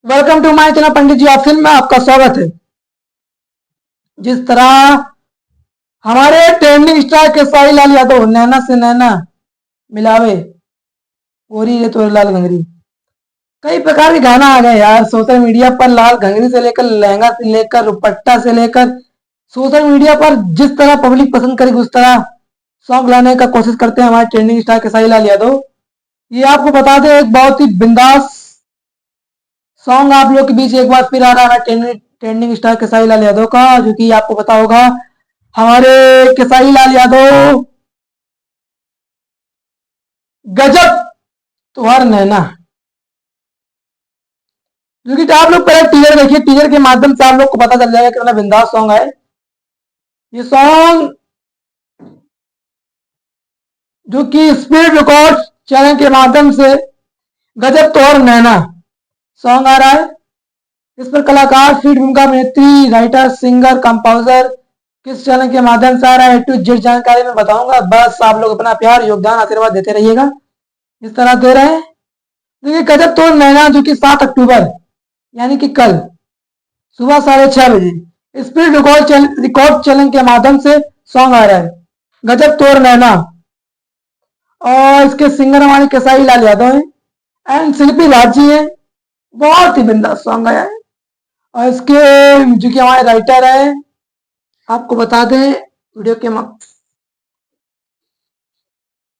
Welcome to my channel Pandit ji office में आपका स्वागत है। जिस तरह हमारे ट्रेंडिंग स्टार के साई लाल यादव नैना से नैना मिलावे गोरी रे तो लाल घंगरी, कई प्रकार के गाना आ गए यार सोशल मीडिया पर। लाल घंगरी से लेकर लहंगा से लेकर दुपट्टा से लेकर सोशल मीडिया पर जिस तरह पब्लिक पसंद करेगी उस तरह सॉन्ग लाने का कोशिश करते हैं हमारे ट्रेंडिंग स्टार के साई लाल यादव। ये आपको बता दें एक बहुत ही बिंदास सॉन्ग आप लोग के बीच एक बार फिर आ रहा है ट्रेंडिंग स्टार केसारी लाल यादव का, जो कि आपको पता होगा हमारे केसारी लाल यादव गजब तुहर नैना, जो कि आप लोग पहले टीजर देखिए। टीजर के माध्यम से आप लोग को पता चल जाएगा कितना बिंदास सॉन्ग है ये सॉन्ग, जो कि स्पीड रिकॉर्ड चैनल के माध्यम से गजब तुहर नैना सॉन्ग आ रहा है। इस पर कलाकार फीड भूमिका अभिनेत्री राइटर सिंगर कंपोजर किस चैनल के माध्यम से आ रहा है टू जेड जानकारी में बताऊंगा। बस आप लोग अपना प्यार योगदान आशीर्वाद देते रहिएगा इस तरह दे रहे हैं। देखिए गजब तोड़ नैना जो कि 7 अक्टूबर यानी कि कल सुबह 6:30 बजे स्पीड रिकॉर्ड चैनल के माध्यम से सॉन्ग आ रहा है गजब तोड़ नैना, और इसके सिंगर हमारे केसारी लाल यादव हैं एंड शिल्पी राजी हैं। बहुत ही बिंदास सॉन्ग आया है और इसके जो कि हमारे राइटर है आपको बता दें वीडियो के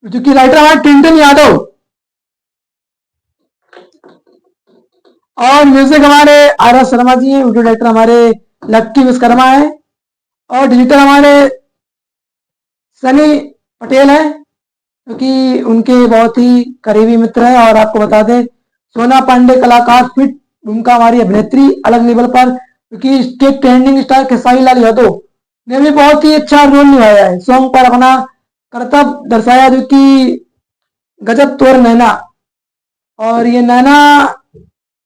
जो कि राइटर हमारे टिंटन यादव और म्यूजिक हमारे आर एस शर्मा जी हैं। वीडियो डायरेक्टर हमारे लक्की विश्वकर्मा है और डिजिटल हमारे सनी पटेल है, क्योंकि उनके बहुत ही करीबी मित्र हैं। और आपको बता दें सोना पांडे कलाकार फिट भूमिका हमारी अभिनेत्री अलग लेवल पर, क्योंकि इसके ट्रेंडिंग स्टार केसारी लाल यादव ने भी बहुत ही अच्छा रोल निभाया है सॉन्ग पर, अपना कर्तव्य दर्शाया, जो कि गजब तोड़ नैना। और ये नैना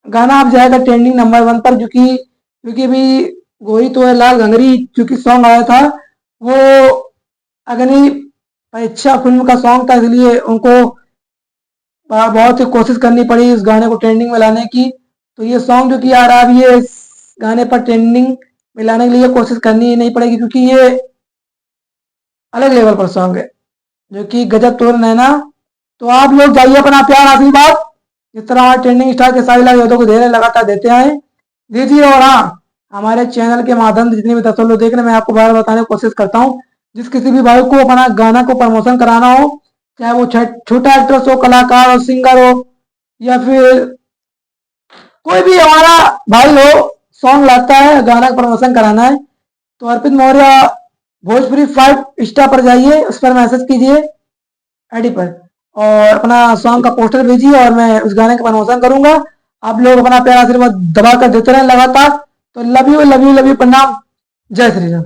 गाना अब जाएगा ट्रेंडिंग नंबर 1 पर, क्योंकि अभी गोरी तो लाल घंगरी जो कि सॉन्ग आया था वो अग्नि परीक्षा फिल्म का सॉन्ग था, इसलिए उनको बहुत ही कोशिश करनी पड़ी इस गाने को ट्रेंडिंग में लाने की। तो ये सॉन्ग जो कि आ रहा है अभी ये इस गाने पर ट्रेंडिंग में लाने के लिए कोशिश करनी ही नहीं पड़ेगी, क्योंकि ये अलग लेवल पर सॉन्ग है जो कि गजब तोड़ नैना। तो आप लोग जाइए अपना प्यार आशीर्वाद जिस तरह ट्रेंडिंग स्टार के सारी यादव को दे रहे लगातार देते आए दीजिए। और हाँ हमारे चैनल के माध्यम से जितने भी दर्शक लोग देख रहे हैं मैं आपको बार बताने की कोशिश करता हूँ, जिस किसी भी भाई को अपना गाना को प्रमोशन कराना हो, चाहे वो छोटा एक्ट्रेस हो, कलाकार हो, सिंगर हो, या फिर कोई भी हमारा भाई हो सॉन्ग लाता है गाना का प्रमोशन कराना है, तो अर्पित मौर्य भोजपुरी 5 स्टार पर जाइए, उस पर मैसेज कीजिए आईडी पर और अपना सॉन्ग का पोस्टर भेजिए और मैं उस गाने का प्रमोशन करूंगा। आप लोग अपना प्यार आशीर्वाद दबा कर देते रहे लगातार। तो love you love you love you, प्रणाम, जय श्री राम।